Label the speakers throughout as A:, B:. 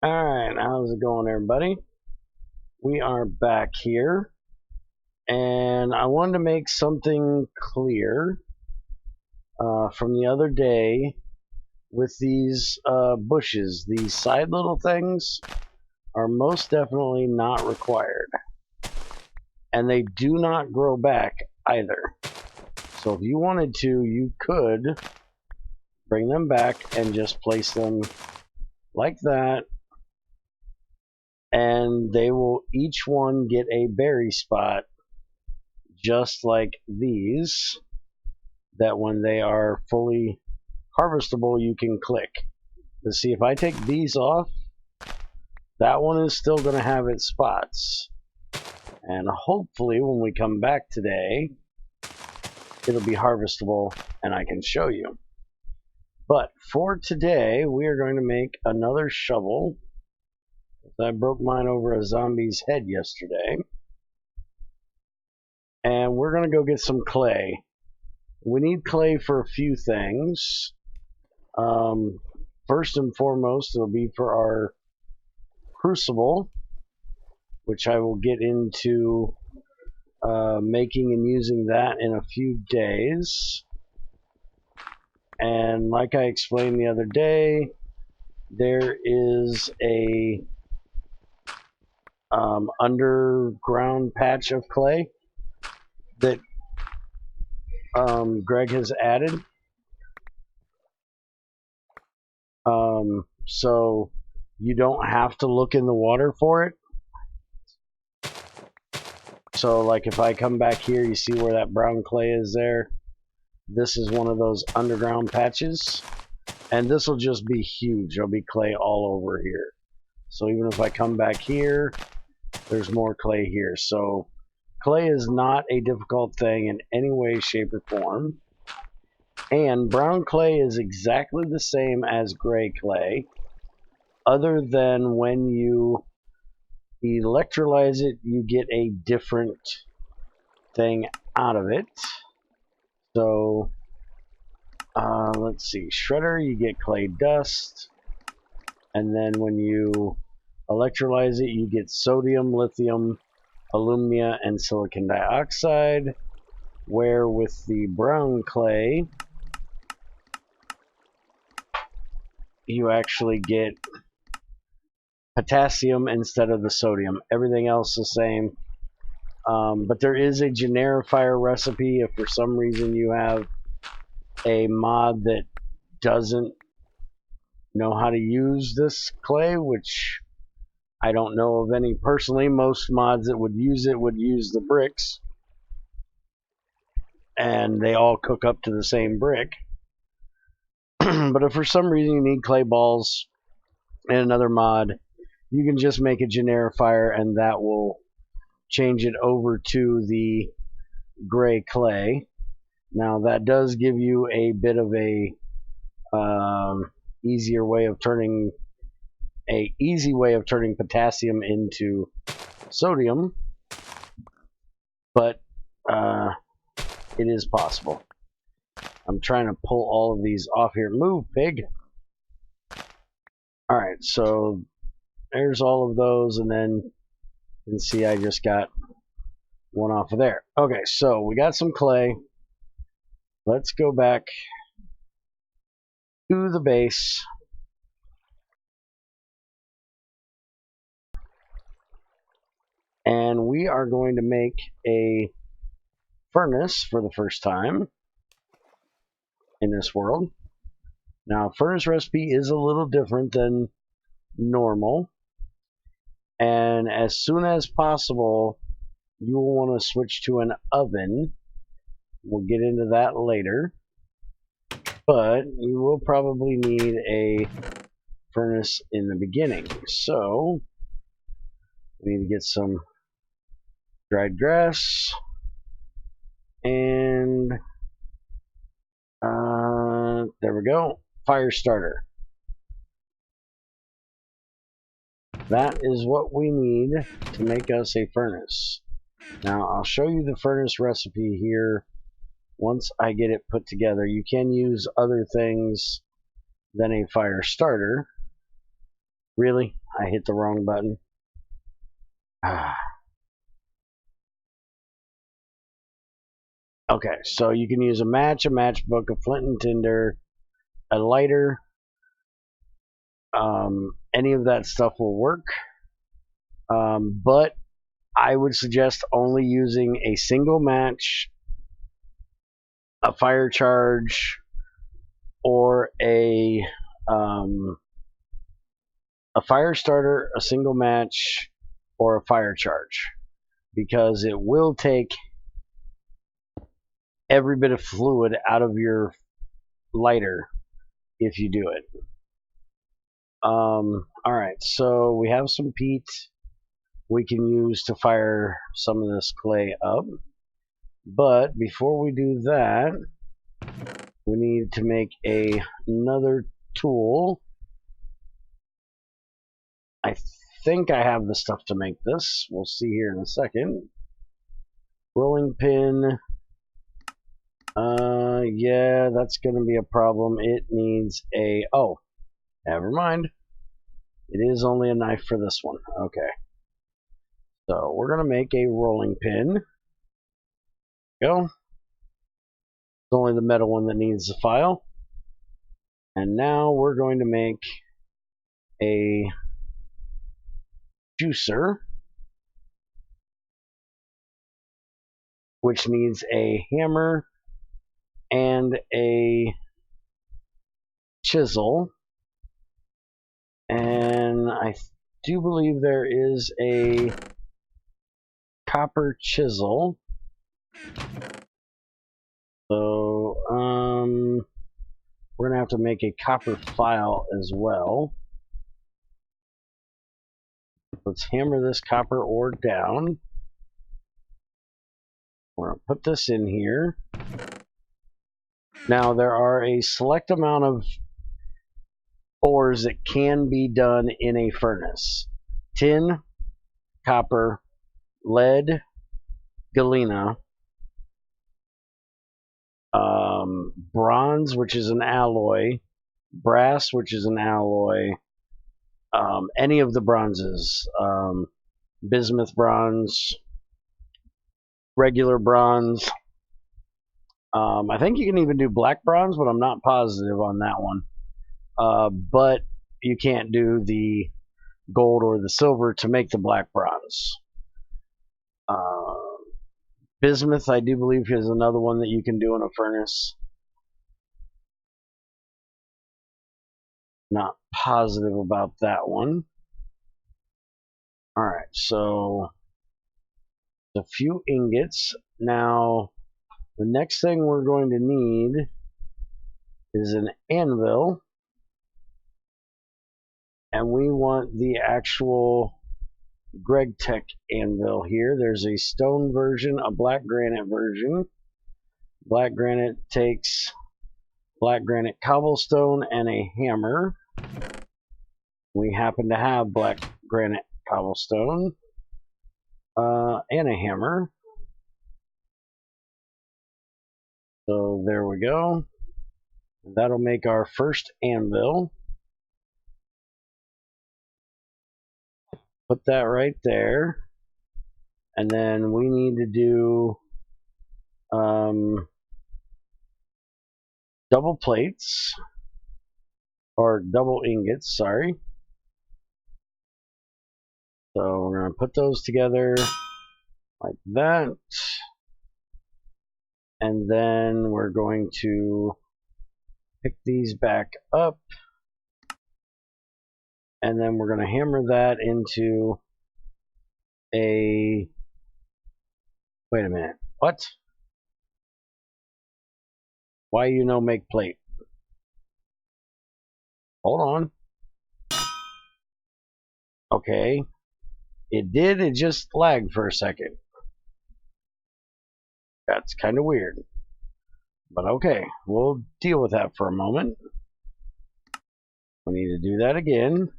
A: Alright, how's it going, everybody? We are back here, and I wanted to make something clear from the other day with these bushes. These side little things are most definitely not required, and they do not grow back either. So if you wanted to, you could bring them back and just place them like that, and they will each one get a berry spot just like these, that when they are fully harvestable you can click. Let's see, if I take these off, that one is still going to have its spots, and hopefully when we come back today it'll be harvestable and I can show you. But for today we are going to make another shovel. I broke mine over a zombie's head yesterday, and we're going to go get some clay. We need clay for a few things. First and foremost, it'll be for our crucible, which I will get into making and using that in a few days. And like I explained the other day, there is a underground patch of clay that Greg has added. So you don't have to look in the water for it. So like if I come back here, you see where that brown clay is there? This is one of those underground patches, and this will just be huge. There'll be clay all over here. So even if I come back here, there's more clay here. So clay is not a difficult thing in any way, shape, or form. And brown clay is exactly the same as gray clay, other than when you electrolyze it, you get a different thing out of it. So let's see, shredder, you get clay dust, and then when you electrolyze it, you get sodium, lithium, alumina, and silicon dioxide, where with the brown clay you actually get potassium instead of the sodium. Everything else the same. But there is a generifier recipe if for some reason you have a mod that doesn't know how to use this clay, which I don't know of any personally. Most mods that would use the bricks, and they all cook up to the same brick. But if for some reason you need clay balls in another mod, you can just make a generifier and that will change it over to the gray clay. Now that does give you a bit of a easy way of turning potassium into sodium, but it is possible. I'm trying to pull all of these off here. Move, pig. Alright, so there's all of those, and then you can see I just got one off of there. Okay, so we got some clay. Let's go back to the base. And we are going to make a furnace for the first time in this world. Now, furnace recipe is a little different than normal, and as soon as possible you will want to switch to an oven. We'll get into that later, but you will probably need a furnace in the beginning. So we need to get some dried grass, and there we go, fire starter. That is what we need to make us a furnace. Now I'll show you the furnace recipe here once I get it put together. You can use other things than a fire starter. Really? I hit the wrong button. Okay, so you can use a matchbook, a flint and tinder, a lighter. Any of that stuff will work. But I would suggest only using a single match, a fire charge, or a fire starter, a single match, or a fire charge, because it will take every bit of fluid out of your lighter if you do it. Alright, so we have some peat we can use to fire some of this clay up. But before we do that, we need to make another tool. I think I have the stuff to make this. We'll see here in a second. Rolling pin. Yeah, that's going to be a problem. It needs a... Oh, never mind. It is only a knife for this one. Okay. So we're going to make a rolling pin. Go. It's only the metal one that needs the file. And now we're going to make a juicer, which needs a hammer and a chisel. And I do believe there is a copper chisel. So, we're going to have to make a copper file as well. Let's hammer this copper ore down. We're going to put this in here. Now, there are a select amount of ores that can be done in a furnace. Tin, copper, lead, galena, bronze, which is an alloy, brass, which is an alloy, any of the bronzes, bismuth bronze, regular bronze. I think you can even do black bronze, but I'm not positive on that one. But you can't do the gold or the silver to make the black bronze. Bismuth, I do believe, is another one that you can do in a furnace. Not positive about that one. Alright, so a few ingots. Now, the next thing we're going to need is an anvil. And we want the actual GregTech anvil here. There's a stone version, a black granite version. Black granite takes black granite cobblestone and a hammer. We happen to have black granite cobblestone and a hammer. So there we go. That'll make our first anvil. Put that right there. And then we need to do double plates, or double ingots, sorry. So we're going to put those together like that. And then we're going to pick these back up. And then we're going to hammer that into a... Wait a minute. What? Why make plate? Hold on. Okay. It just lagged for a second. That's kind of weird. But okay, we'll deal with that for a moment. We need to do that again.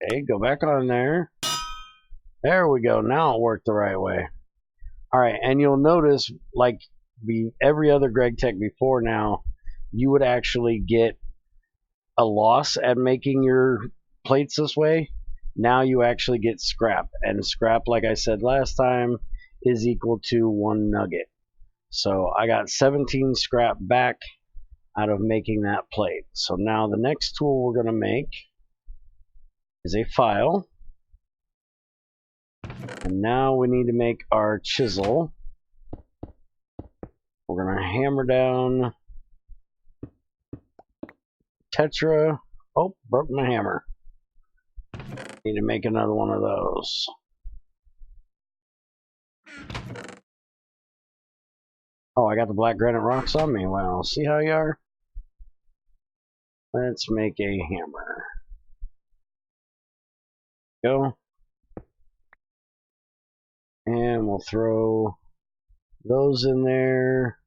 A: Okay, go back on there. There we go. Now it worked the right way. Alright, and you'll notice, like every other GregTech before now, you would actually get a loss at making your plates this way, now you actually get scrap. And scrap, like I said last time, is equal to 1 nugget. So I got 17 scrap back out of making that plate. So now the next tool we're going to make is a file. And now we need to make our chisel. We're going to hammer down tetra. Oh, broke my hammer. Need to make another one of those. Oh, I got the black granite rocks on me. Well, see how you are? Let's make a hammer. Go. And we'll throw those in there.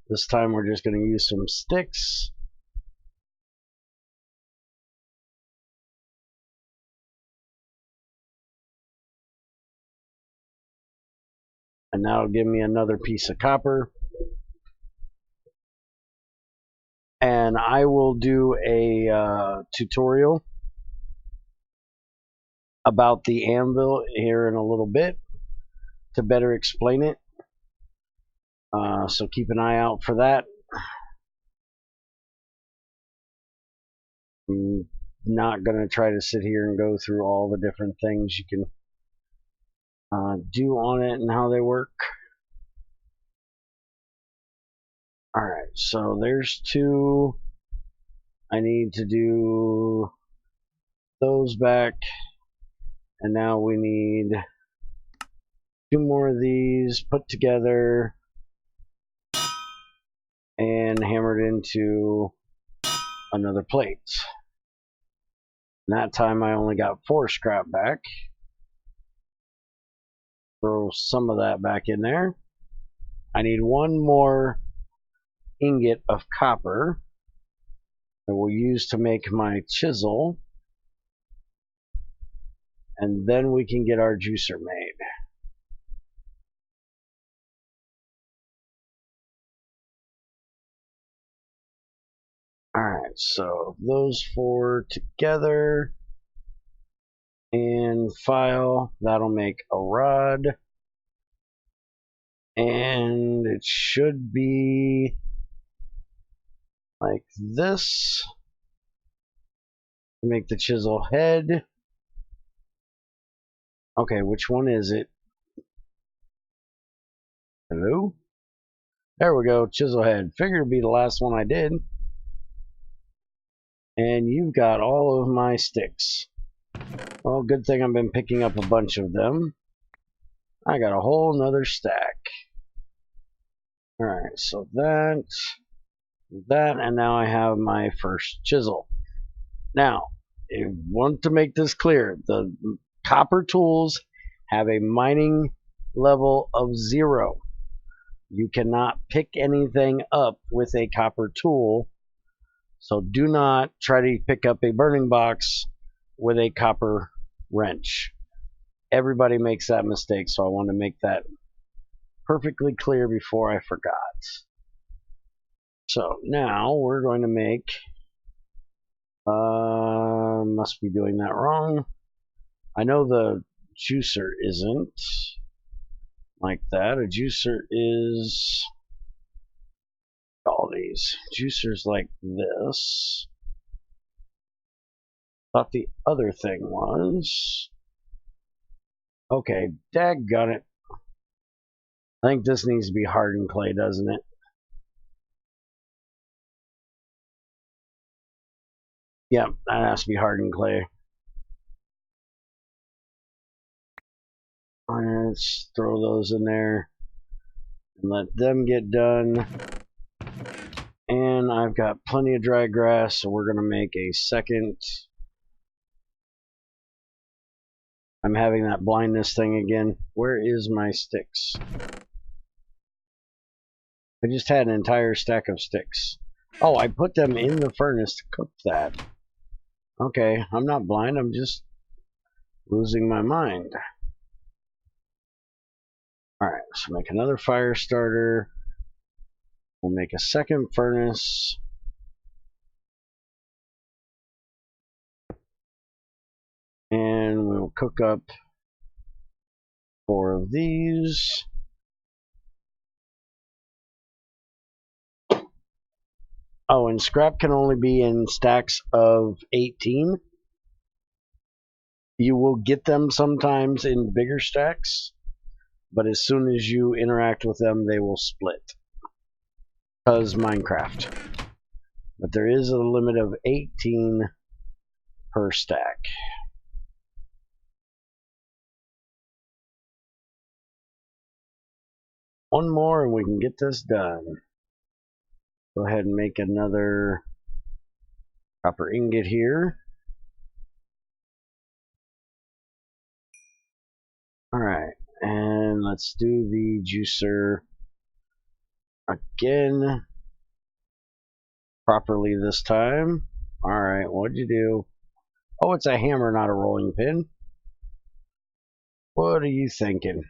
A: This time we're just going to use some sticks. And that'll give me another piece of copper. And I will do a tutorial about the anvil here in a little bit to better explain it. So keep an eye out for that. I'm not going to try to sit here and go through all the different things you can do on it and how they work. Alright, so there's 2. I need to do those back. And now we need 2 more of these put together and hammered into another plate. And that time I only got 4 scrap back. Throw some of that back in there. I need 1 more ingot of copper that we'll use to make my chisel. And then we can get our juicer made. Alright, so those 4 together and file, that'll make a rod. And it should be like this. Make the chisel head. Okay, which one is it? Hello? There we go, chisel head. Figured it'd be the last one I did. And you've got all of my sticks. Well, good thing I've been picking up a bunch of them. I got a whole nother stack. Alright, so that, and now I have my first chisel. Now, I want to make this clear. The copper tools have a mining level of 0. You cannot pick anything up with a copper tool. So do not try to pick up a burning box with a copper wrench. Everybody makes that mistake, so I want to make that perfectly clear before I forgot. So now we're going to make, must be doing that wrong. I know the juicer isn't like that. A juicer is all these. Juicers like this. Thought the other thing was, okay, daggone it. I think this needs to be hardened clay, doesn't it? Yep, that has to be hardened clay. Let's throw those in there and let them get done. And I've got plenty of dry grass, so we're going to make a second. I'm having that blindness thing again. Where is my sticks? I just had an entire stack of sticks. Oh, I put them in the furnace to cook that. Okay, I'm not blind, I'm just losing my mind. Alright, so make another fire starter. We'll make a second furnace. cook up 4 of these. Oh, and scrap can only be in stacks of 18. You will get them sometimes in bigger stacks, but as soon as you interact with them, they will split. Because Minecraft. But there is a limit of 18 per stack. One more and we can get this done. Go ahead and make another copper ingot here. Alright, and let's do the juicer again properly this time. Alright, what'd you do? Oh, it's a hammer, not a rolling pin. What are you thinking?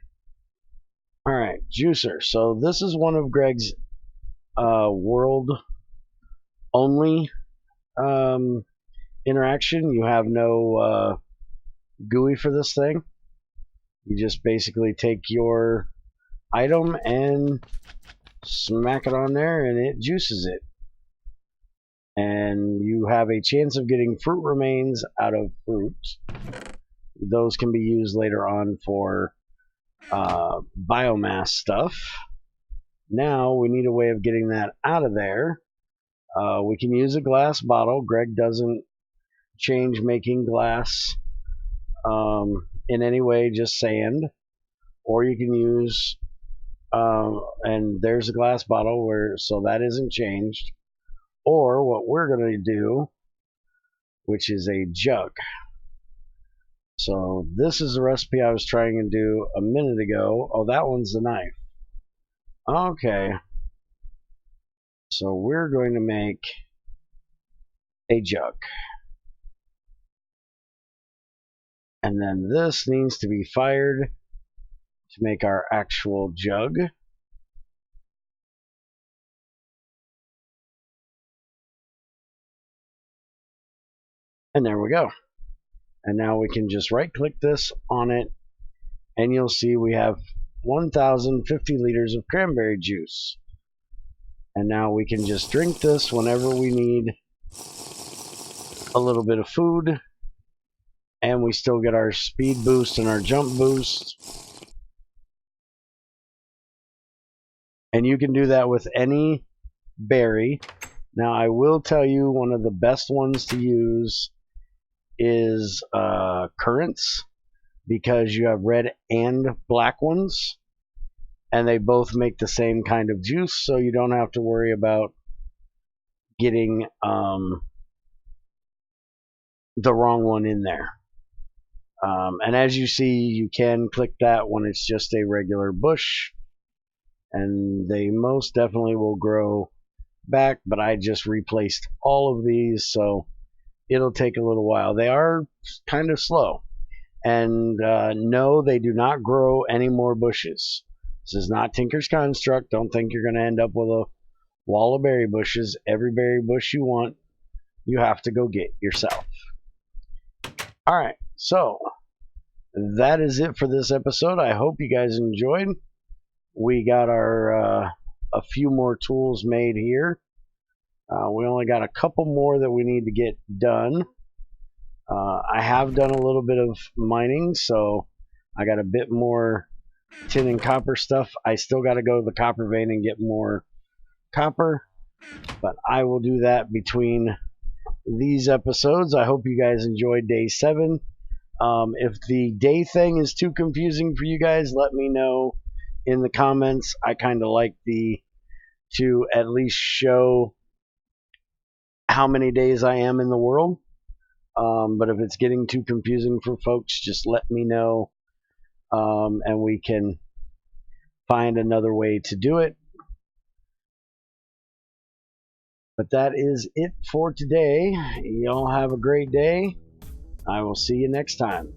A: Alright, juicer. So this is one of Greg's world only interaction. You have no GUI for this thing. You just basically take your item and smack it on there and it juices it. And you have a chance of getting fruit remains out of fruit. Those can be used later on for biomass stuff. Now we need a way of getting that out of there. We can use a glass bottle. Greg doesn't change making glass in any way, just sand. Or you can use, and there's a glass bottle so that isn't changed. Or what we're going to do, which is a jug. So this is the recipe I was trying to do a minute ago. Oh, that one's the knife. Okay. So we're going to make a jug. And then this needs to be fired to make our actual jug. And there we go. And now we can just right click this on it and you'll see we have 1,050 liters of cranberry juice. And now we can just drink this whenever we need a little bit of food. And we still get our speed boost and our jump boost. And you can do that with any berry. Now I will tell you one of the best ones to use is currants, because you have red and black ones and they both make the same kind of juice, so you don't have to worry about getting the wrong one in there. And as you see, you can click that when it's just a regular bush and they most definitely will grow back, but I just replaced all of these, so it'll take a little while. They are kind of slow. And no, they do not grow any more bushes. This is not Tinker's Construct. Don't think you're going to end up with a wall of berry bushes. Every berry bush you want, you have to go get yourself. Alright, so that is it for this episode. I hope you guys enjoyed. We got our a few more tools made here. We only got a couple more that we need to get done. I have done a little bit of mining, so I got a bit more tin and copper stuff. I still got to go to the copper vein and get more copper, but I will do that between these episodes. I hope you guys enjoyed day 7. If the day thing is too confusing for you guys, let me know in the comments. I kind of like to at least show how many days I am in the world. But if it's getting too confusing for folks, just let me know, and we can find another way to do it. But that is it for today. Y'all have a great day. I will see you next time.